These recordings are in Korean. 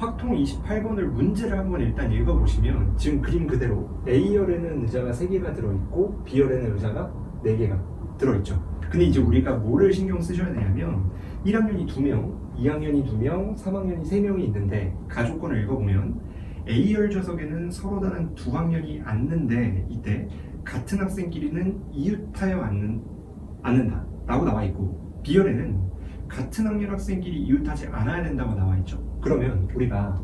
확통 28번을 문제를 한번 일단 읽어보시면 지금 그림 그대로 A열에는 의자가 3개가 들어있고 B열에는 의자가 4개가 들어있죠. 근데 이제 우리가 뭐를 신경 쓰셔야 되냐면 1학년이 2명, 2학년이 2명, 3학년이 3명이 있는데 가족권을 읽어보면 A열 좌석에는 서로 다른 2학년이 앉는데 이때 같은 학생끼리는 이웃하여 앉는다 라고 나와 있고 B열에는 같은 학년 학생끼리 이웃하지 않아야 된다고 나와 있죠. 그러면 우리가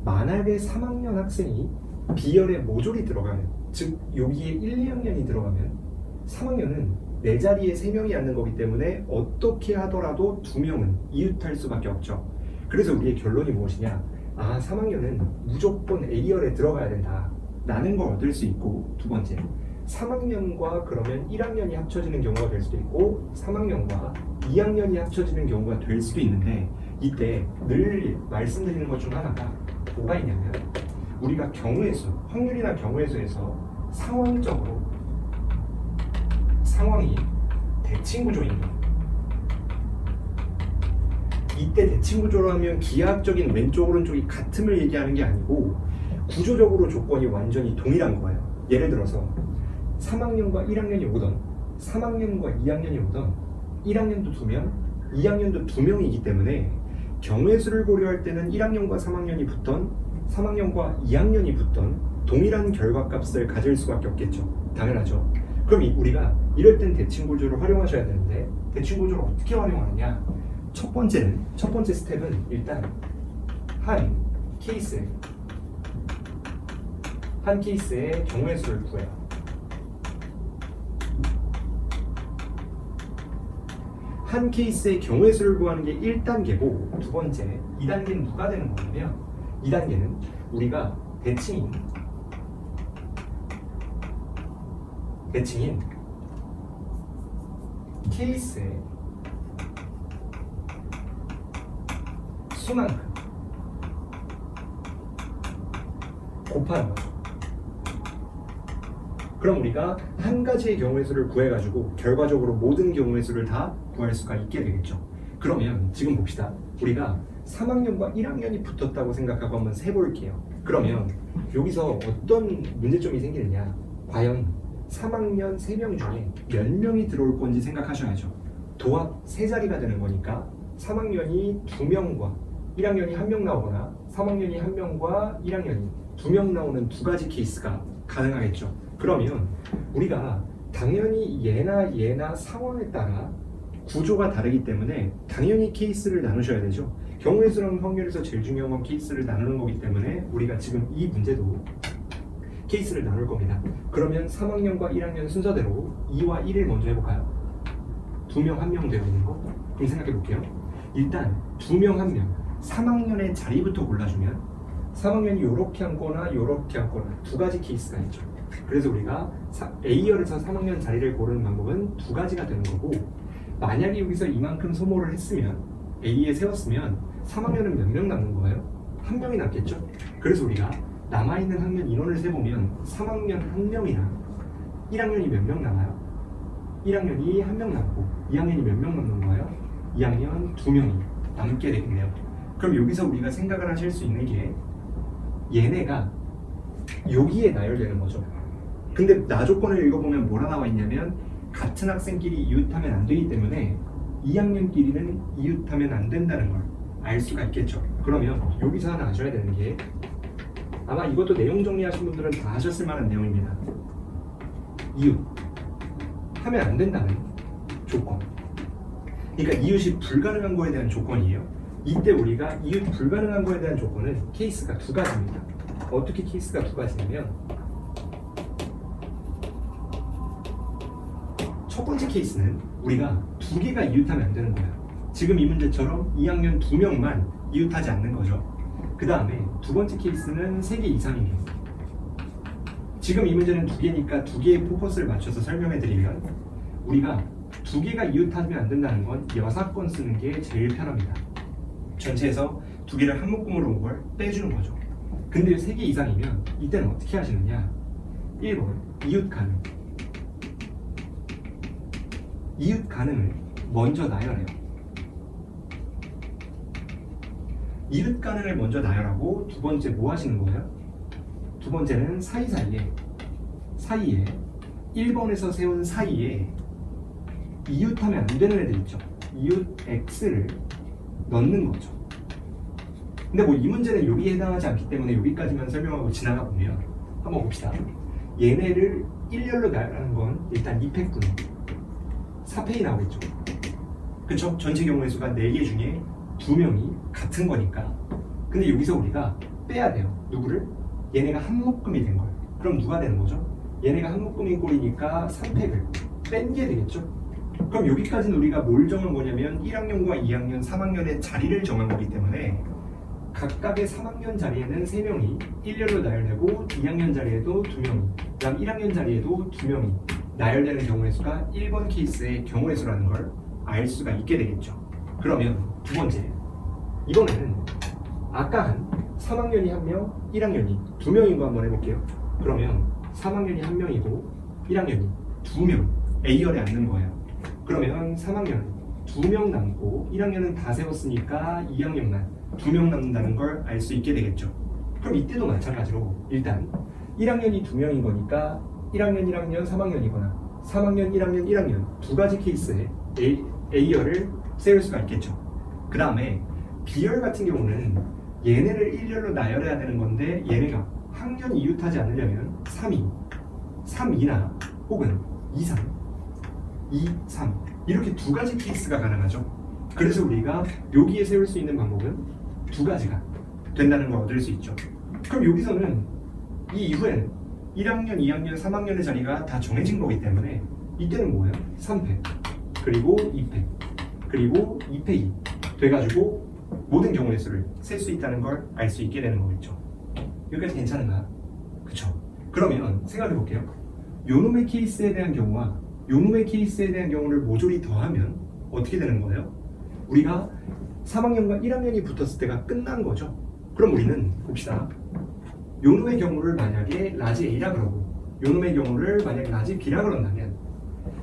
만약에 3학년 학생이 B열에 모조리 들어가면, 즉 여기에 1, 2학년이 들어가면 3학년은 내 자리에 3명이 앉는 거기 때문에 어떻게 하더라도 2명은 이웃할 수밖에 없죠. 그래서 우리의 결론이 무엇이냐? 3학년은 무조건 A열에 들어가야 된다 라는 걸 얻을 수 있고, 두 번째 3학년과 그러면 1학년이 합쳐지는 경우가 될 수도 있고 3학년과 2학년이 합쳐지는 경우가 될 수도 있는데, 이때 늘 말씀드리는 것 중 하나가 뭐가 있냐면 우리가 경우의 수, 확률이나 경우의 수에서 상황적으로 상황이 대칭구조인 거예요. 이때 대칭구조로 하면 기하학적인 왼쪽 오른쪽이 같음을 얘기하는 게 아니고 구조적으로 조건이 완전히 동일한 거예요. 예를 들어서 3학년과 1학년이 오던 3학년과 2학년이 오던 1학년도 2명, 2학년도 2명이기 때문에 경우의 수를 고려할 때는 1학년과 3학년이 붙던 3학년과 2학년이 붙던 동일한 결과값을 가질 수밖에 없겠죠. 당연하죠. 그럼 우리가 이럴 땐 대칭구조를 활용하셔야 되는데, 대칭구조를 어떻게 활용하느냐? 첫 번째 스텝은 일단 한 케이스의 경우의 수를 구해요. 한 케이스의 경우의 수를 구하는 게 1단계고, 두 번째 2단계는 누가 되는 거냐면 2단계는 우리가 대칭인 케이스의 수만큼 곱하는 거죠. 그럼 우리가 한 가지의 경우의 수를 구해가지고 결과적으로 모든 경우의 수를 다 구할 수가 있게 되겠죠. 그러면 지금 봅시다. 우리가 3학년과 1학년이 붙었다고 생각하고 한번 세볼게요. 그러면 여기서 어떤 문제점이 생기느냐? 과연 3학년 3명 중에 몇 명이 들어올 건지 생각하셔야죠. 도합 3자리가 되는 거니까 3학년이 2명과 1학년이 1명 나오거나 3학년이 1명과 1학년이 2명 나오는 두 가지 케이스가 가능하겠죠. 그러면 우리가 당연히 얘나 상황에 따라 구조가 다르기 때문에 당연히 케이스를 나누셔야 되죠. 경우의 수랑 확률에서 제일 중요한 건 케이스를 나누는 거기 때문에 우리가 지금 이 문제도 케이스를 나눌 겁니다. 그러면 3학년과 1학년 순서대로 2와 1을 먼저 해볼까요? 2명 1명 되어 있는 거? 그럼 생각해 볼게요. 일단 2명 1명 3학년의 자리부터 골라주면 3학년이 이렇게 앉거나 이렇게 앉거나 두 가지 케이스가 있죠. 그래서 우리가 A열에서 3학년 자리를 고르는 방법은 두 가지가 되는 거고, 만약에 여기서 이만큼 소모를 했으면 A에 세웠으면 3학년은 몇 명 남는 거예요? 1명이 남겠죠? 그래서 우리가 남아있는 학년 인원을 세보면 3학년 1명이랑 1학년이 몇 명 남아요? 1학년이 1명 남고 2학년이 몇 명 남는 거예요? 2학년 2명이 남게 되겠네요. 그럼 여기서 우리가 생각을 하실 수 있는 게 얘네가 여기에 나열되는 거죠. 근데 나 조건을 읽어보면 뭐라 나와 있냐면 같은 학생끼리 이웃하면 안 되기 때문에 2학년끼리는 이웃하면 안 된다는 걸 알 수가 있겠죠. 그러면 여기서 하나 아셔야 되는 게, 아마 이것도 내용 정리하신 분들은 다 하셨을 만한 내용입니다. 이웃 하면 안 된다는 조건, 그러니까 이웃이 불가능한 거에 대한 조건이에요. 이때 우리가 이웃 불가능한 거에 대한 조건은 케이스가 두 가지입니다. 어떻게 케이스가 두 가지냐면, 첫 번째 케이스는 우리가 두 개가 이웃하면 안 되는 거예요. 지금 이 문제처럼 2학년 2명만 이웃하지 않는 거죠. 그 다음에 두 번째 케이스는 3개 이상인 경우. 지금 이 문제는 두 개니까 두 개의 포커스를 맞춰서 설명해 드리면, 우리가 두 개가 이웃하면 안 된다는 건 여사건 쓰는 게 제일 편합니다. 전체에서 두 개를 한 묶음으로 온 걸 빼주는 거죠. 근데 3개 이상이면 이때는 어떻게 하시느냐? 1번 이웃 가능. 이웃 가능을 먼저 나열해요. 이웃 간을 먼저 나열하고 두 번째 뭐 하시는 거예요? 두 번째는 사이에 1번에서 세운 사이에 이웃하면 안 되는 애들 있죠. 이웃 x를 넣는 거죠. 근데 뭐 이 문제는 여기에 해당하지 않기 때문에 여기까지만 설명하고 지나가 보면 한번 봅시다. 얘네를 일렬로 나열하는 건 일단 2팩분의 4팩이 나오겠죠. 그쵸? 전체 경우의 수가 4개 중에 2명이 같은 거니까. 근데 여기서 우리가 빼야 돼요. 누구를? 얘네가 한 묶음이 된 거예요. 그럼 누가 되는 거죠? 얘네가 한 묶음인 꼴이니까 3팩을 뺀 게 되겠죠. 그럼 여기까지는 우리가 뭘 정한 거냐면 1학년과 2학년, 3학년의 자리를 정한 거기 때문에 각각의 3학년 자리에는 3명이 일렬로 나열되고 2학년 자리에도 2명이, 그다음 1학년 자리에도 2명이 나열되는 경우의 수가 1번 케이스의 경우의 수라는 걸 알 수가 있게 되겠죠. 그러면 두 번째, 이번에는 아까 한 3학년이 1명, 1학년이 2명인 거 한번 해볼게요. 그러면 3학년이 1명이고 1학년이 2명, A열에 앉는 거예요. 그러면 3학년은 2명 남고 1학년은 다 세웠으니까 2학년만 2명 남는다는 걸 알 수 있게 되겠죠. 그럼 이때도 마찬가지로 일단 1학년이 2명인 거니까 1학년, 1학년, 3학년이거나 3학년, 1학년, 1학년 두 가지 케이스에 A열을 세울 수가 있겠죠. 그 다음에 B열 같은 경우는 얘네를 일렬로 나열해야 되는 건데 얘네가 학년 이웃하지 않으려면 3이, 3이나 혹은 2, 3, 2, 3 이렇게 두 가지 케이스가 가능하죠. 그래서 우리가 여기에 세울 수 있는 방법은 두 가지가 된다는 걸 얻을 수 있죠. 그럼 여기서는 이 이후에는 1학년, 2학년, 3학년의 자리가 다 정해진 거기 때문에 이때는 뭐예요? 3팩 그리고 2팩 그리고 2팩이 돼가지고 모든 경우의 수를 셀 수 있다는 걸 알 수 있게 되는 거겠죠. 여기까지 괜찮은가? 그쵸? 그러면 생각해 볼게요. 요놈의 케이스에 대한 경우와 요놈의 케이스에 대한 경우를 모조리 더하면 어떻게 되는 거예요? 우리가 3학년과 1학년이 붙었을 때가 끝난 거죠. 그럼 우리는 봅시다. 요놈의 경우를 만약에 라지 A라 그러고 요놈의 경우를 만약에 라지 B라 그런다면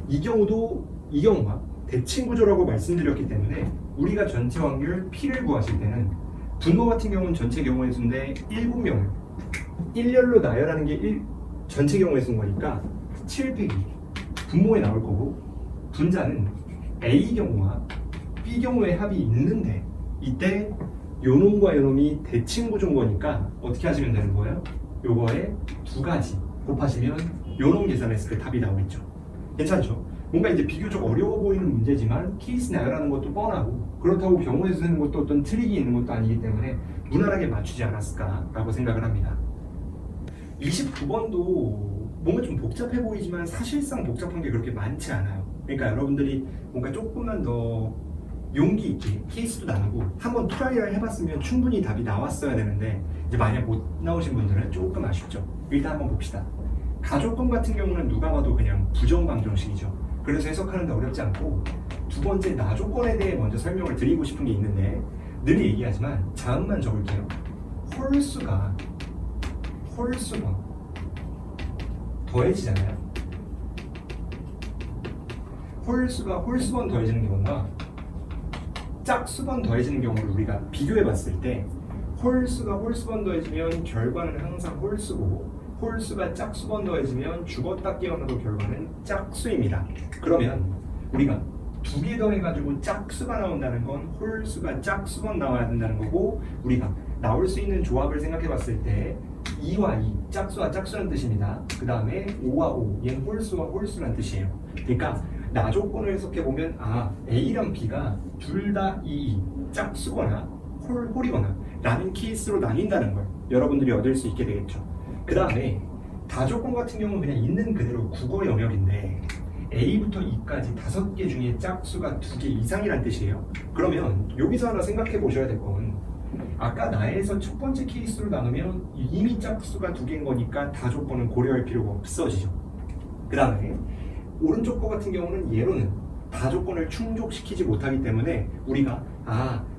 이 경우와 대칭 구조라고 말씀드렸기 때문에 우리가 전체 확률 P를 구하실 때는 분모 같은 경우는 전체 경우의 수인데 7명을 일렬로 나열하는 게 전체 경우의 수인 거니까 7팩이 분모에 나올 거고 분자는 A 경우와 B 경우의 합이 있는데 이때 요놈과 요놈이 대칭 구조인 거니까 어떻게 하시면 되는 거예요? 요거에 두 가지 곱하시면 요놈 계산했을 때 답이 나오겠죠. 괜찮죠? 뭔가 이제 비교적 어려워 보이는 문제지만 케이스 나열하는 것도 뻔하고 그렇다고 경우의 수 세는 것도 어떤 트릭이 있는 것도 아니기 때문에 무난하게 맞추지 않았을까라고 생각을 합니다. 29번도 뭔가 좀 복잡해 보이지만 사실상 복잡한 게 그렇게 많지 않아요. 그러니까 여러분들이 뭔가 조금만 더 용기 있게 케이스도 나누고 한번 트라이얼 해봤으면 충분히 답이 나왔어야 되는데 이제 만약 못 나오신 분들은 조금 아쉽죠. 일단 한번 봅시다. 가족권 같은 경우는 누가 봐도 그냥 부정방정식이죠. 그래서 해석하는데 어렵지 않고 두 번째 나조건에 대해 먼저 설명을 드리고 싶은 게 있는데 늘 얘기하지만 자음만 적을게요. 홀수가 홀수번 더해지잖아요. 홀수가 홀수번 더해지는 경우가 짝수번 더해지는 경우를 우리가 비교해 봤을 때 홀수가 홀수번 더해지면 결과는 항상 홀수고 홀수가 짝수번 더해지면 죽었다 깨어나도 결과는 짝수입니다. 그러면 우리가 두 개 더해가지고 짝수가 나온다는 건 홀수가 짝수번 나와야 된다는 거고 우리가 나올 수 있는 조합을 생각해 봤을 때 2와 2, 짝수와 짝수라는 뜻입니다. 그 다음에 5와 5, 얘는 홀수와 홀수라는 뜻이에요. 그러니까 나조건을 해석해 보면 A랑 B가 둘 다 2, 짝수거나 홀이거나 라는 케이스로 나뉜다는 걸 여러분들이 얻을 수 있게 되겠죠. 그 다음에 다조건 같은 경우는 그냥 있는 그대로 국어 영역인데 A부터 E까지 5개 중에 짝수가 2개 이상이란 뜻이에요. 그러면 여기서 하나 생각해 보셔야 될 건 아까 나에서 첫 번째 케이스로 나누면 이미 짝수가 2개인 거니까 다조건은 고려할 필요가 없어지죠. 그 다음에 오른쪽 거 같은 경우는 예로는 다조건을 충족시키지 못하기 때문에 우리가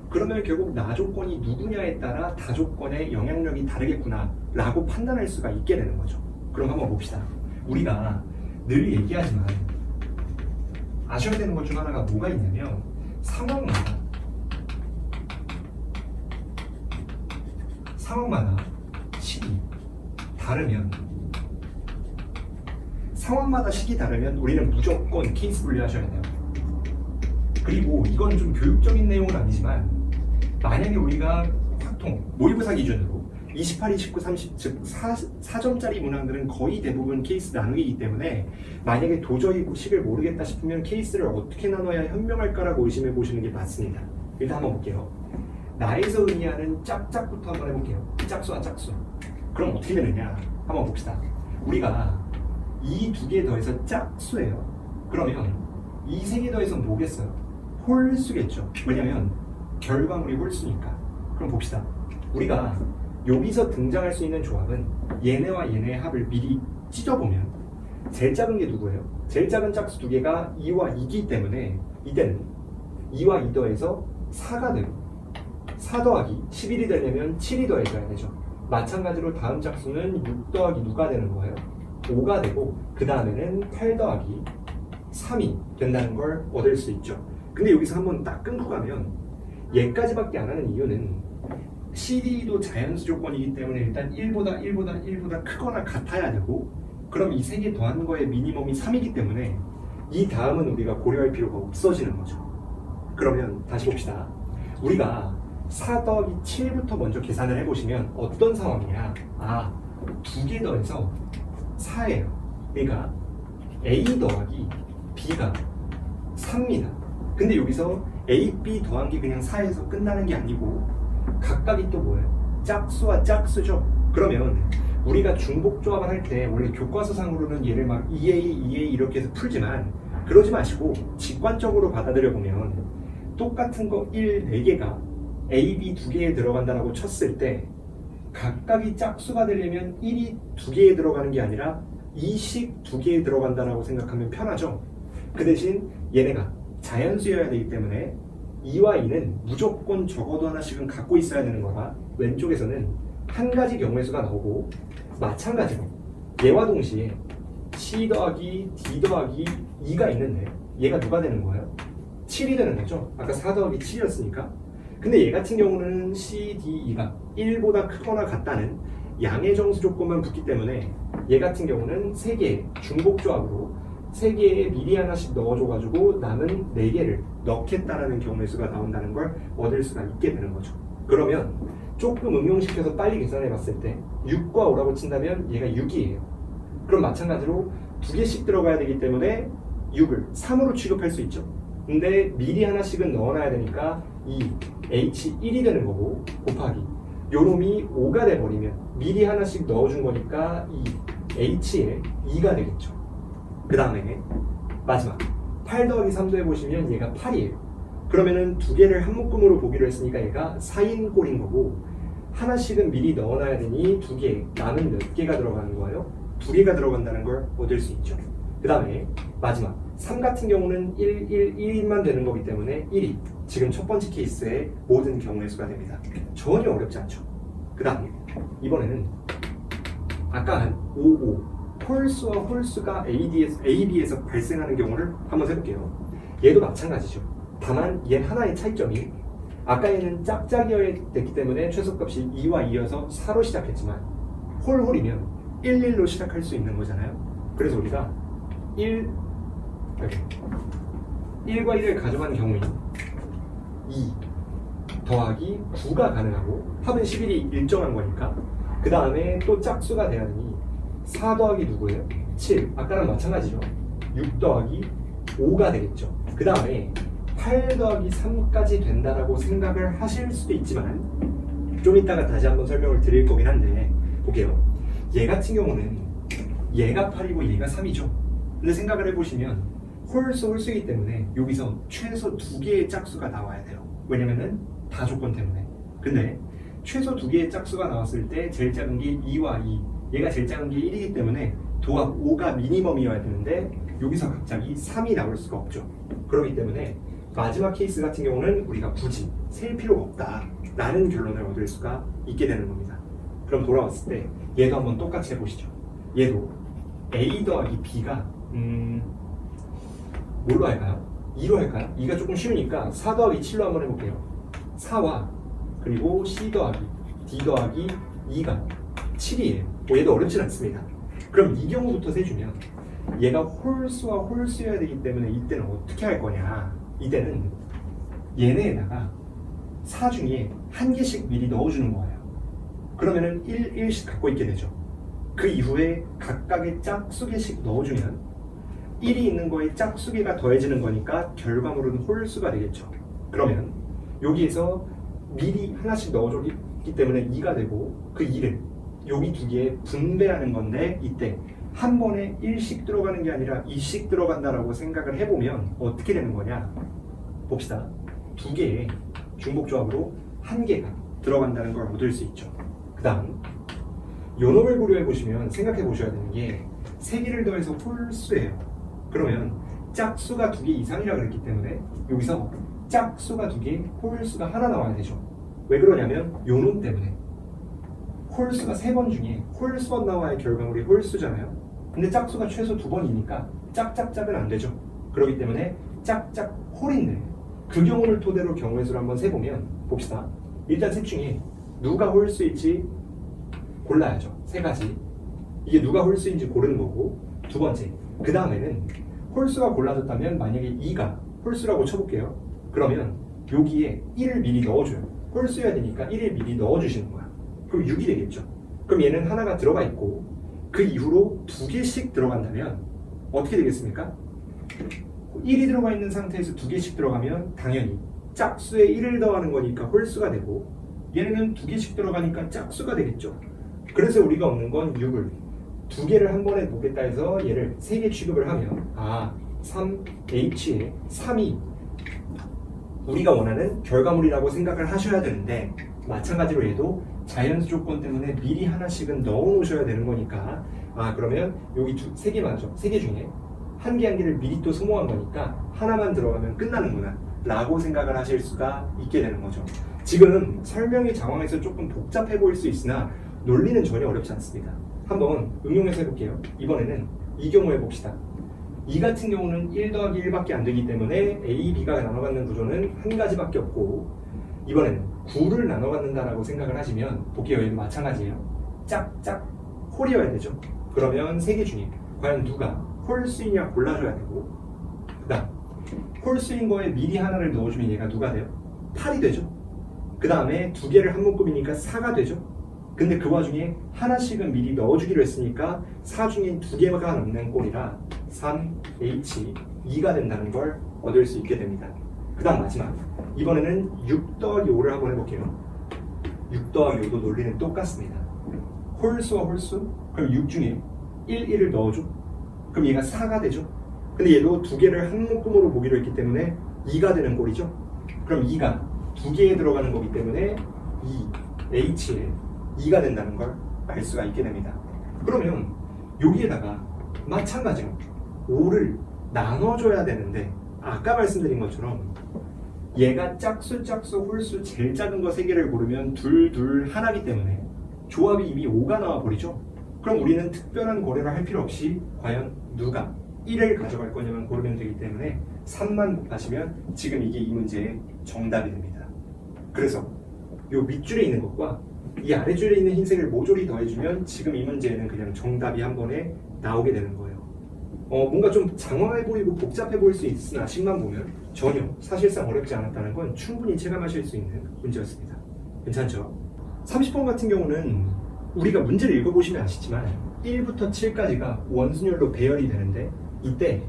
그러면 결국 나조건이 누구냐에 따라 다조건의 영향력이 다르겠구나 라고 판단할 수가 있게 되는 거죠. 그럼 한번 봅시다. 우리가 늘 얘기하지만 아셔야 되는 것 중 하나가 뭐가 있냐면 상황마다 상황마다 식이 다르면 우리는 무조건 케이스 분류하셔야 돼요. 그리고 이건 좀 교육적인 내용은 아니지만 만약에 우리가 확통, 모의고사 기준으로 28, 29, 30, 즉 4점짜리 문항들은 거의 대부분 케이스 나누기이기 때문에 만약에 도저히 식을 모르겠다 싶으면 케이스를 어떻게 나눠야 현명할까라고 의심해 보시는 게 맞습니다. 일단 한번 볼게요. 나에서 의미하는 짝짝부터 한번 해볼게요. 짝수와 짝수. 그럼 어떻게 되느냐? 한번 봅시다. 우리가 이 두 개 더해서 짝수예요. 그러면 이 세 개 더해서 뭐겠어요? 홀수겠죠. 왜냐면 결과물이 홀수니까. 그럼 봅시다. 우리가 여기서 등장할 수 있는 조합은 얘네와 얘네의 합을 미리 찢어보면 제일 작은 게 누구예요? 제일 작은 짝수 두 개가 2와 2기 때문에 이때는 2와 2 더해서 4가 되고 4 더하기 11이 되려면 7이 더해져야 되죠. 마찬가지로 다음 짝수는 6 더하기 누가 되는 거예요? 5가 되고 그 다음에는 8 더하기 3이 된다는 걸 얻을 수 있죠. 근데 여기서 한번 딱 끊고 가면 얘까지밖에 안 하는 이유는 CD도 자연수 조건이기 때문에 일단 1보다 크거나 같아야 되고 그럼 이 세 개 더하는 거의 미니멈이 3이기 때문에 이 다음은 우리가 고려할 필요가 없어지는 거죠. 그러면 다시 봅시다. 우리가 4 더하기 7부터 먼저 계산을 해보시면 어떤 상황이냐? 두 개 더해서 4예요. 그러니까 A 더하기 B가 3입니다. 근데 여기서 A, B 더한 게 그냥 4에서 끝나는 게 아니고 각각이 또 뭐예요? 짝수와 짝수죠. 그러면 우리가 중복조합을 할 때 원래 교과서상으로는 얘를 막 2A 이렇게 해서 풀지만 그러지 마시고 직관적으로 받아들여 보면 똑같은 거 4개가 A, B 2개에 들어간다라고 쳤을 때 각각이 짝수가 되려면 1이 2개에 들어가는 게 아니라 2씩 2개에 들어간다라고 생각하면 편하죠. 그 대신 얘네가 자연수여야 되기 때문에 2와 2는 무조건 적어도 하나씩은 갖고 있어야 되는 거라 왼쪽에서는 한 가지 경우의 수가 나오고 마찬가지로 얘와 동시에 C 더하기 D 더하기 2가 있는데 얘가 누가 되는 거예요? 7이 되는 거죠. 아까 4 더하기 7이었으니까. 근데 얘 같은 경우는 C, D, 2가 1보다 크거나 같다는 양의 정수 조건만 붙기 때문에 얘 같은 경우는 3개의 중복조합으로 3개에 미리 하나씩 넣어줘가지고 남은 4개를 넣겠다라는 경우의 수가 나온다는 걸 얻을 수가 있게 되는 거죠. 그러면 조금 응용시켜서 빨리 계산해 봤을 때 6과 5라고 친다면 얘가 6이에요. 그럼 마찬가지로 2개씩 들어가야 되기 때문에 6을 3으로 취급할 수 있죠. 근데 미리 하나씩은 넣어놔야 되니까 이 H1이 되는 거고 곱하기 요놈이 5가 돼버리면 미리 하나씩 넣어준 거니까 이 H에 2가 되겠죠. 그 다음에 마지막 8 더하기 3도 해보시면 얘가 8이에요. 그러면은 2개를 한 묶음으로 보기로 했으니까 얘가 4인 꼴인 거고 하나씩은 미리 넣어놔야 되니 2개, 남은 몇 개가 들어가는 거예요? 2개가 들어간다는 걸 얻을 수 있죠. 그 다음에 마지막 3 같은 경우는 1만 되는 거기 때문에 1이 지금 첫 번째 케이스의 모든 경우의 수가 됩니다. 전혀 어렵지 않죠. 그 다음에 이번에는 아까 한 5, 홀수와 홀수가 AB에서 발생하는 경우를 한번 해볼게요. 얘도 마찬가지죠. 다만 얘 하나의 차이점이 아까 얘는 짝짝이어야 됐기 때문에 최소값이 2와 2여서 4로 시작했지만 홀홀이면 1로 시작할 수 있는 거잖아요. 그래서 우리가 1과 1을 가져간 경우에 2 더하기 9가 가능하고 합은 11이 일정한 거니까 그 다음에 또 짝수가 돼야 되니 4 더하기 누구예요? 7. 아까랑 마찬가지죠. 6 더하기 5가 되겠죠. 그 다음에 8 더하기 3까지 된다라고 생각을 하실 수도 있지만 좀 이따가 다시 한번 설명을 드릴 거긴 한데 볼게요. 얘 같은 경우는 얘가 8이고 얘가 3이죠. 근데 생각을 해보시면 홀수이기 때문에 여기서 최소 2개의 짝수가 나와야 돼요. 왜냐면은 다 조건 때문에. 근데 최소 2개의 짝수가 나왔을 때 제일 작은 게 2와 2 얘가 제일 작은 게 1이기 때문에 도합 5가 미니멈이어야 되는데 여기서 갑자기 3이 나올 수가 없죠. 그렇기 때문에 마지막 케이스 같은 경우는 우리가 굳이 셀 필요가 없다라는 결론을 얻을 수가 있게 되는 겁니다. 그럼 돌아왔을 때 얘도 한번 똑같이 해보시죠. 얘도 A 더하기 B가 뭘로 할까요? 2로 할까요? 2가 조금 쉬우니까 4 더하기 7로 한번 해볼게요. 4와 그리고 C 더하기 D 더하기 2가 7이에요. 얘도 어렵진 않습니다. 그럼 이 경우부터 세주면 얘가 홀수와 홀수여야 되기 때문에 이때는 어떻게 할 거냐. 이때는 얘네에다가 4 중에 한 개씩 미리 넣어주는 거예요. 그러면은 1, 1씩 갖고 있게 되죠. 그 이후에 각각의 짝수개씩 넣어주면 1이 있는 거에 짝수개가 더해지는 거니까 결과물은 홀수가 되겠죠. 그러면 여기에서 미리 하나씩 넣어줬기 때문에 2가 되고 그 2를 여기 두 개에 분배하는 건데 이때 한 번에 1씩 들어가는 게 아니라 2씩 들어간다라고 생각을 해보면 어떻게 되는 거냐. 봅시다. 두 개의 중복조합으로 한 개가 들어간다는 걸 얻을 수 있죠. 그 다음 요 놈을 고려해 보시면 생각해 보셔야 되는 게 세 개를 더해서 홀수예요. 그러면 짝수가 2개 이상이라 그랬기 때문에 여기서 짝수가 2개, 홀수가 하나 나와야 되죠. 왜 그러냐면 요 놈 때문에 홀수가 3번 중에 홀수번 나와야 결과물이 홀수잖아요. 근데 짝수가 최소 2번이니까 짝짝짝은 안 되죠. 그렇기 때문에 짝짝 홀인데 그 경우를 토대로 경우의 수를 한번 세보면 봅시다. 일단 셋 중에 누가 홀수일지 골라야죠. 세 가지. 이게 누가 홀수인지 고르는 거고 두 번째, 그 다음에는 홀수가 골라졌다면 만약에 2가 홀수라고 쳐볼게요. 그러면 여기에 1을 미리 넣어줘요. 홀수여야 되니까 1을 미리 넣어주시는 거야. 그럼 6이 되겠죠. 그럼 얘는 하나가 들어가 있고 그 이후로 2개씩 들어간다면 어떻게 되겠습니까? 1이 들어가 있는 상태에서 2개씩 들어가면 당연히 짝수에 1을 더하는 거니까 홀수가 되고 얘는 2개씩 들어가니까 짝수가 되겠죠. 그래서 우리가 얻는 건 6을 2개를 한 번에 보겠다 해서 얘를 3개 취급을 하면 3H에 3이 우리가 원하는 결과물이라고 생각을 하셔야 되는데 마찬가지로 얘도 자연수 조건 때문에 미리 하나씩은 넣어 놓으셔야 되는 거니까 그러면 여기 3개 맞죠? 3개 중에 한 개 한 개를 미리 또 소모한 거니까 하나만 들어가면 끝나는구나 라고 생각을 하실 수가 있게 되는 거죠. 지금 설명의 상황에서 조금 복잡해 보일 수 있으나 논리는 전혀 어렵지 않습니다. 한번 응용해서 해볼게요. 이번에는 이 경우 해봅시다. 이 같은 경우는 1 더하기 1밖에 안 되기 때문에 A, B가 나눠 갖는 구조는 한 가지밖에 없고 이번에는 9를 나눠 갖는다라고 생각을 하시면 볼게요. 얘도 마찬가지예요. 짝짝 홀이어야 되죠. 그러면 3개 중에 과연 누가 홀수이냐 골라줘야 되고 그 다음 홀수인 거에 미리 하나를 넣어주면 얘가 누가 돼요? 8이 되죠. 그 다음에 2개를 한 묶음이니까 4가 되죠. 근데 그 와중에 하나씩은 미리 넣어주기로 했으니까 4 중에 2개가 남는 꼴이라 3H2가 된다는 걸 얻을 수 있게 됩니다. 그 다음 마지막 이번에는 6 더하기 5를 한번 해볼게요. 6 더하기 5도 논리는 똑같습니다. 홀수와 홀수 그럼 6 중에 1을 넣어줘. 그럼 얘가 4가 되죠. 근데 얘도 2개를 한 묶음으로 보기로 했기 때문에 2가 되는 꼴이죠. 그럼 2가 2개에 들어가는 거기 때문에 2H에 2가 된다는 걸 알 수가 있게 됩니다. 그러면 여기에다가 마찬가지로 5를 나눠줘야 되는데 아까 말씀드린 것처럼 얘가 짝수, 홀수 제일 작은 거 3개를 고르면 둘, 하나기 때문에 조합이 이미 5가 나와버리죠. 그럼 우리는 특별한 고려를 할 필요 없이 과연 누가 1을 가져갈 거냐만 고르면 되기 때문에 3만 곱하시면 지금 이게 이 문제의 정답이 됩니다. 그래서 이 밑줄에 있는 것과 이 아래줄에 있는 흰색을 모조리 더해주면 지금 이 문제에는 그냥 정답이 한 번에 나오게 되는 거예요. 뭔가 좀 장황해 보이고 복잡해 보일 수 있으나 식만 보면 전혀 사실상 어렵지 않았다는 건 충분히 체감하실 수 있는 문제였습니다. 괜찮죠? 30번 같은 경우는 우리가 문제를 읽어보시면 아시지만 1부터 7까지가 원순열로 배열이 되는데 이때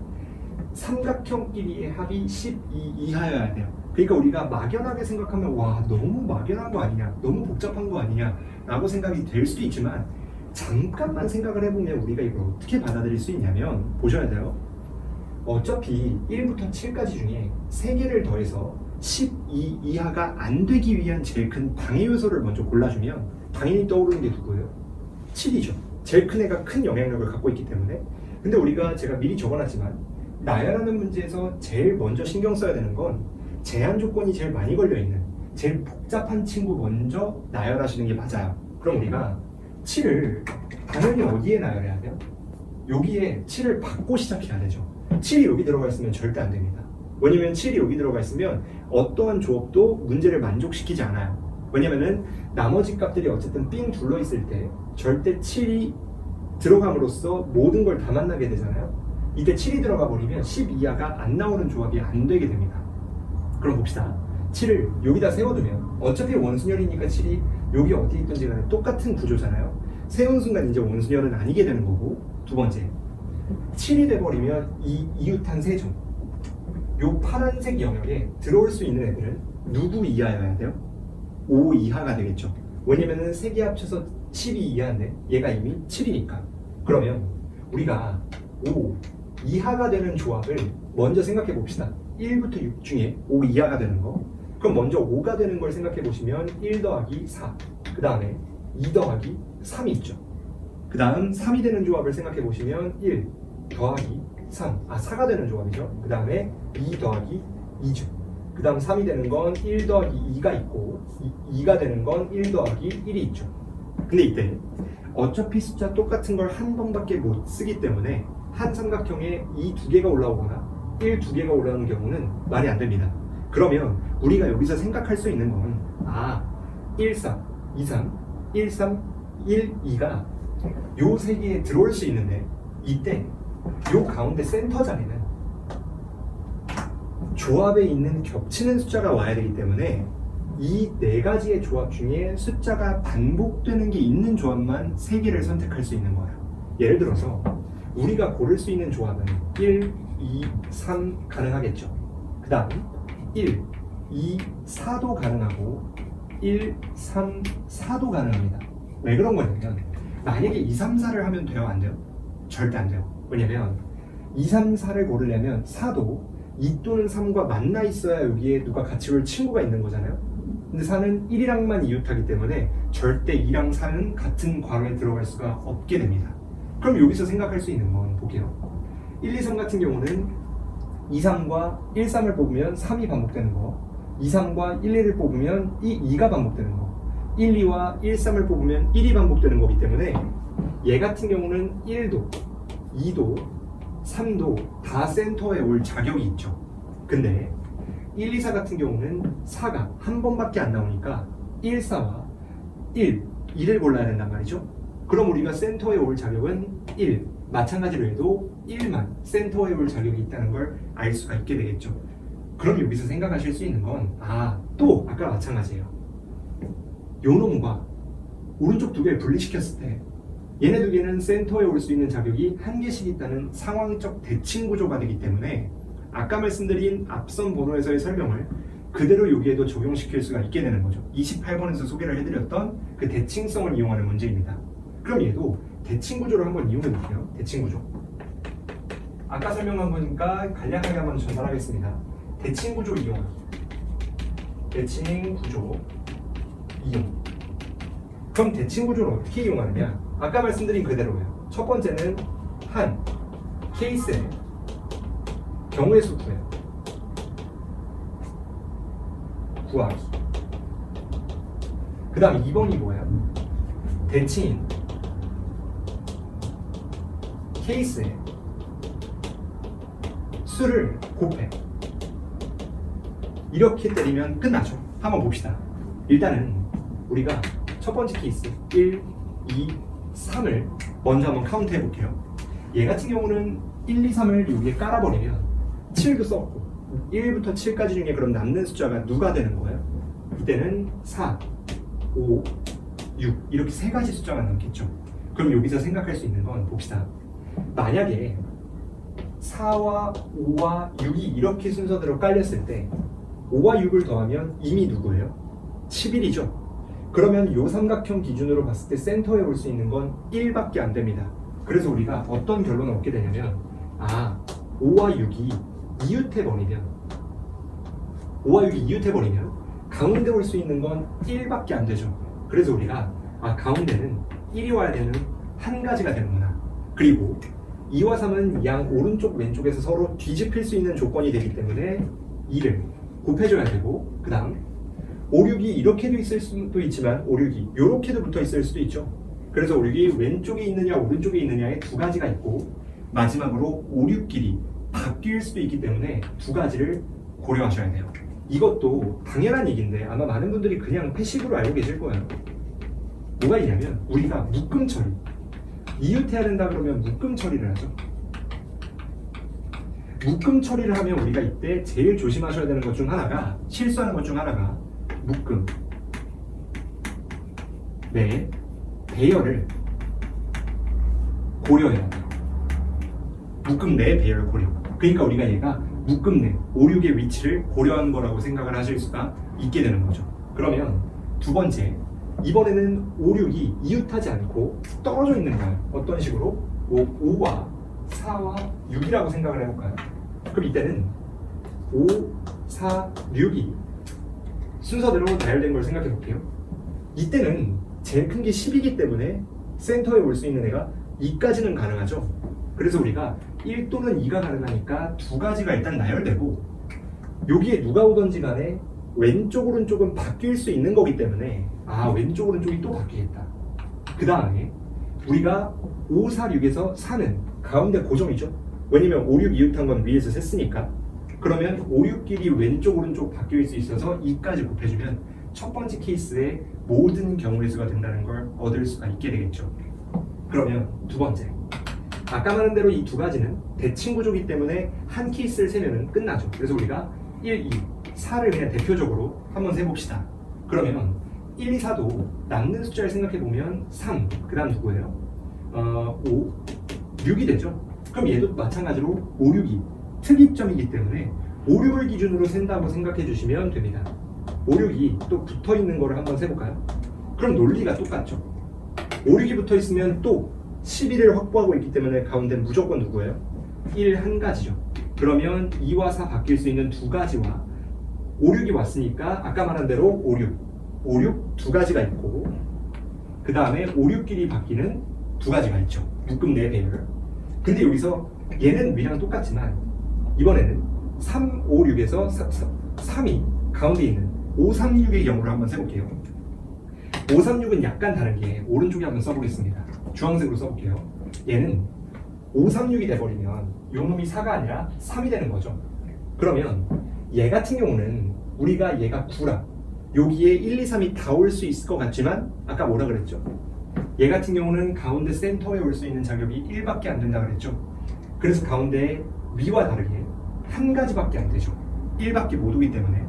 삼각형 끼리의 합이 12 이하여야 돼요. 그러니까 우리가 막연하게 생각하면 와 너무 막연한 거 아니냐 너무 복잡한 거 아니냐 라고 생각이 될 수도 있지만 잠깐만 생각을 해보면 우리가 이걸 어떻게 받아들일 수 있냐면 보셔야 돼요. 어차피 1부터 7까지 중에 3개를 더해서 12 이하가 안 되기 위한 제일 큰 방해 요소를 먼저 골라주면 당연히 떠오르는 게 누구예요? 7이죠. 제일 큰 애가 큰 영향력을 갖고 있기 때문에. 근데 우리가 제가 미리 적어놨지만 나열하는 문제에서 제일 먼저 신경 써야 되는 건 제한 조건이 제일 많이 걸려있는 제일 복잡한 친구 먼저 나열하시는 게 맞아요. 그럼 우리가 7을 당연히 어디에 나열해야 돼요? 여기에 7을 받고 시작해야 되죠. 7이 여기 들어가 있으면 절대 안 됩니다. 왜냐면 7이 여기 들어가 있으면 어떠한 조업도 문제를 만족시키지 않아요. 왜냐면은 나머지 값들이 어쨌든 삥 둘러 있을 때 절대 7이 들어감으로써 모든 걸 다 만나게 되잖아요. 이때 7이 들어가 버리면 10 이하가 안 나오는 조합이 안 되게 됩니다. 그럼 봅시다. 7을 여기다 세워두면 어차피 원순열이니까 7이 여기 어디 있든지 간에 똑같은 구조잖아요. 세운 순간 이제 원순열은 아니게 되는 거고, 두 번째 7이 돼버리면 이 이웃한 세종, 요 파란색 영역에 들어올 수 있는 애들은 누구 이하여야 돼요? 5 이하가 되겠죠. 왜냐면은 세 개 합쳐서 12 이하인데 얘가 이미 7이니까. 그러면 우리가 5 이하가 되는 조합을 먼저 생각해 봅시다. 1부터 6 중에 5 이하가 되는 거. 그럼 먼저 5가 되는 걸 생각해 보시면 1 더하기 4, 그 다음에 2 더하기 3이 있죠. 그 다음 3이 되는 조합을 생각해 보시면 1 더하기 3, 4가 되는 조합이죠. 그 다음에 2 더하기 2죠. 그 다음 3이 되는 건 1 더하기 2가 있고 2가 되는 건 1 더하기 1이 있죠. 근데 이때 어차피 숫자 똑같은 걸 한 번밖에 못 쓰기 때문에 한 삼각형에 이 두 개가 올라오거나 1 두 개가 올라오는 경우는 말이 안 됩니다. 그러면 우리가 여기서 생각할 수 있는 건 1, 3, 2, 3, 1, 3, 1, 2가 요 세 개에 들어올 수 있는데 이때 요 가운데 센터 자리는 조합에 있는 겹치는 숫자가 와야 되기 때문에 이 네 가지의 조합 중에 숫자가 반복되는 게 있는 조합만 세 개를 선택할 수 있는 거예요. 예를 들어서 우리가 고를 수 있는 조합은 1, 2, 3 가능하겠죠. 그 다음 1, 2, 4도 가능하고 1, 3, 4도 가능합니다. 왜 그런 거냐면 만약에 2, 3, 4를 하면 돼요? 안 돼요? 절대 안 돼요. 왜냐면 2, 3, 4를 고르려면 4도 2 또는 3과 만나 있어야 여기에 누가 같이 올 친구가 있는 거잖아요. 근데 4는 1이랑만 이웃하기 때문에 절대 2랑 4는 같은 괄호에 들어갈 수가 없게 됩니다. 그럼 여기서 생각할 수 있는 건 볼게요. 1, 2, 3 같은 경우는 2, 3과 1, 3을 뽑으면 3이 반복되는 거, 2, 3과 1, 1을 뽑으면 2가 반복되는 거, 1, 2와 1, 3을 뽑으면 1이 반복되는 거기 때문에 얘 같은 경우는 1도, 2도, 3도 다 센터에 올 자격이 있죠. 근데 1, 2, 4 같은 경우는 4가 한 번밖에 안 나오니까 1, 4와 2를 골라야 된단 말이죠. 그럼 우리가 센터에 올 자격은 1, 마찬가지로 해도 1만 센터에 올 자격이 있다는 걸 알 수가 있게 되겠죠. 그럼 여기서 생각하실 수 있는 건 또 아까 마찬가지예요. 요 놈과 오른쪽 두 개를 분리시켰을 때 얘네 두 개는 센터에 올 수 있는 자격이 한 개씩 있다는 상황적 대칭 구조가 되기 때문에 아까 말씀드린 앞선 번호에서의 설명을 그대로 여기에도 적용시킬 수가 있게 되는 거죠. 28번에서 소개를 해드렸던 그 대칭성을 이용하는 문제입니다. 그럼 얘도 대칭 구조를 한번 이용해 볼게요. 대칭 구조. 아까 설명한 거니까 간략하게 한번 전달하겠습니다. 대칭 구조 이용하기. 대칭 구조 이용. 그럼 대칭 구조를 어떻게 이용하느냐? 아까 말씀드린 그대로예요. 첫 번째는 한 케이스의 경우의 수 구하기. 그 다음 2번이 뭐예요? 대칭인 케이스의 수를 곱해. 이렇게 때리면 끝나죠. 한번 봅시다. 일단은 우리가 첫 번째 케이스 1, 2, 3을 먼저 한번 카운트 해볼게요. 얘 같은 경우는 1, 2, 3을 여기에 깔아버리면 7도 썼고 1부터 7까지 중에 그럼 남는 숫자가 누가 되는 거예요? 이때는 4, 5, 6 이렇게 세 가지 숫자가 남겠죠. 그럼 여기서 생각할 수 있는 건 봅시다. 만약에 4와 5와 6이 이렇게 순서대로 깔렸을 때 5와 6을 더하면 이미 누구예요? 11이죠. 그러면 이 삼각형 기준으로 봤을 때 센터에 올 수 있는 건 1밖에 안 됩니다. 그래서 우리가 어떤 결론을 얻게 되냐면 5와 6이 이웃해버리면 5와 6이 이웃해버리면 가운데 올 수 있는 건 1밖에 안 되죠. 그래서 우리가 가운데는 1이 와야 되는 한 가지가 되는구나. 그리고 2와 3은 양 오른쪽 왼쪽에서 서로 뒤집힐 수 있는 조건이 되기 때문에 2를 곱해줘야 되고, 그 다음 5, 6이 이렇게도 있을 수도 있지만 5, 6이 이렇게도 붙어 있을 수도 있죠. 그래서 5, 6이 왼쪽에 있느냐 오른쪽에 있느냐에 두 가지가 있고, 마지막으로 5, 6끼리 바뀔 수도 있기 때문에 두 가지를 고려하셔야 돼요. 이것도 당연한 얘기인데 아마 많은 분들이 그냥 패시브로 알고 계실 거예요. 뭐가 있냐면 우리가 묶음 처리, 이웃해야 된다 그러면 묶음 처리를 하죠. 묶음 처리를 하면 우리가 이때 제일 조심하셔야 되는 것 중 하나가, 실수하는 것 중 하나가 묶음 내 배열을 고려해야 돼요. 묶음 내 배열 고려. 그러니까 우리가 얘가 묶음 내 5, 6의 위치를 고려한 거라고 생각을 하실 수가 있게 되는 거죠. 그러면 두 번째, 이번에는 5, 6이 이웃하지 않고 떨어져 있는 거예요. 어떤 식으로? 5와 4와 6이라고 생각을 해볼까요? 그럼 이때는 5, 4, 6이 순서대로 나열된 걸 생각해 볼게요. 이때는 제일 큰 게 10이기 때문에 센터에 올 수 있는 애가 2까지는 가능하죠. 그래서 우리가 1 또는 2가 가능하니까 두 가지가 일단 나열되고, 여기에 누가 오던지 간에 왼쪽 오른쪽은 바뀔 수 있는 거기 때문에 왼쪽 오른쪽이 또 바뀌겠다. 그 다음에 우리가 5, 4, 6에서 4는 가운데 고정이죠. 왜냐면 5, 6 이웃한 건 위에서 셌으니까. 그러면 5, 6끼리 왼쪽 오른쪽 바뀔 수 있어서 2까지 곱해주면 첫 번째 케이스의 모든 경우의 수가 된다는 걸 얻을 수가 있게 되겠죠. 그러면 두 번째, 아까 말한 대로 이 두 가지는 대칭구조이기 때문에 한 케이스를 세면 끝나죠. 그래서 우리가 1, 2, 4를 그냥 대표적으로 한번 세봅시다. 그러면 1, 2, 4도 남는 숫자를 생각해보면 3, 그 다음 누구예요? 5, 6이 되죠. 그럼 얘도 마찬가지로 5, 6이 특이점이기 때문에 5, 6을 기준으로 센다고 생각해 주시면 됩니다. 5, 6이 또 붙어 있는 거를 한번 세볼까요? 그럼 논리가 똑같죠. 5, 6이 붙어 있으면 또 11을 확보하고 있기 때문에 가운데는 무조건 누구예요? 1 한 가지죠. 그러면 2와 4 바뀔 수 있는 두 가지와 5, 6이 왔으니까 아까 말한 대로 5, 6 두 가지가 있고, 그 다음에 5, 6끼리 바뀌는 두 가지가 있죠. 묶음 내 배열. 근데 여기서 얘는 위랑 똑같지만 이번에는 3, 5, 6에서 3이 가운데 있는 5, 3, 6의 경우를 한번 세볼게요. 5, 3, 6은 약간 다른 게 오른쪽에 한번 써보겠습니다. 주황색으로 써볼게요. 얘는 5, 3, 6이 돼버리면 요 놈이 4가 아니라 3이 되는 거죠. 그러면 얘 같은 경우는 우리가 얘가 9라 여기에 1, 2, 3이 다 올 수 있을 것 같지만 아까 뭐라 그랬죠? 얘 같은 경우는 가운데 센터에 올 수 있는 자격이 1밖에 안 된다 그랬죠. 그래서 가운데 위와 다르게 한 가지밖에 안 되죠. 1밖에 못 오기 때문에.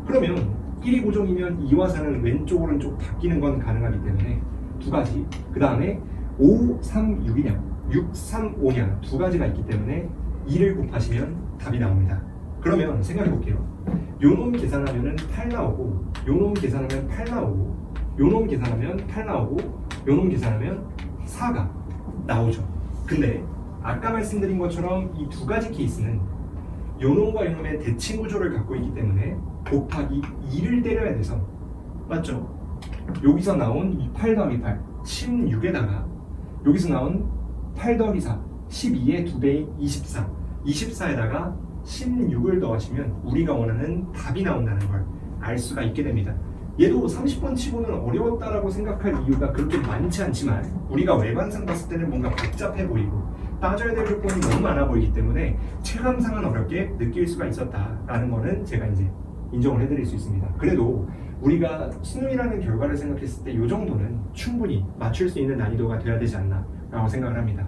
그러면 1이 고정이면 2와 4는 왼쪽 오른쪽 바뀌는 건 가능하기 때문에 두 가지. 그 다음에 5, 3, 6이냐 6, 3, 5냐 두 가지가 있기 때문에 2를 곱하시면 답이 나옵니다. 그러면 생각해 볼게요. 요놈 계산하면 8 나오고, 요놈 계산하면 8 나오고, 요놈 계산하면 8 나오고, 요놈 계산하면 4가 나오죠. 근데 아까 말씀드린 것처럼 이 두 가지 케이스는 요놈과 요놈의 대칭 구조를 갖고 있기 때문에 곱하기 2를 때려야 돼서, 맞죠? 여기서 나온 이 8 더하기 8 16에다가 여기서 나온 8 더하기 4 12의 2배인 24 24에다가 16을 더하시면 우리가 원하는 답이 나온다는 걸 알 수가 있게 됩니다. 얘도 30번 치고는 어려웠다라고 생각할 이유가 그렇게 많지 않지만 우리가 외관상 봤을 때는 뭔가 복잡해 보이고 따져야 될 조건이 너무 많아 보이기 때문에 체감상은 어렵게 느낄 수가 있었다라는 거는 제가 이제 인정을 해드릴 수 있습니다. 그래도 우리가 수능이라는 결과를 생각했을 때 이 정도는 충분히 맞출 수 있는 난이도가 돼야 되지 않나 라고 생각을 합니다.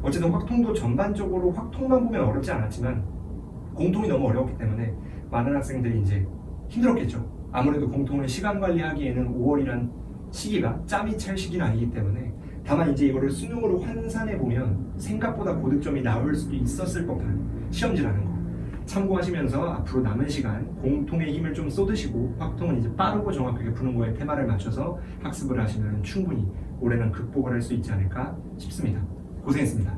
어쨌든 확통도 전반적으로 확통만 보면 어렵지 않았지만 공통이 너무 어려웠기 때문에 많은 학생들이 이제 힘들었겠죠. 아무래도 공통을 시간 관리하기에는 5월이란 시기가 짬이 찰 시기는 아니기 때문에, 다만 이제 이거를 수능으로 환산해 보면 생각보다 고득점이 나올 수도 있었을 법한 시험지라는 거 참고하시면서 앞으로 남은 시간 공통의 힘을 좀 쏟으시고 확통은 이제 빠르고 정확하게 푸는 거에 테마를 맞춰서 학습을 하시면 충분히 올해는 극복을 할 수 있지 않을까 싶습니다. 고생했습니다.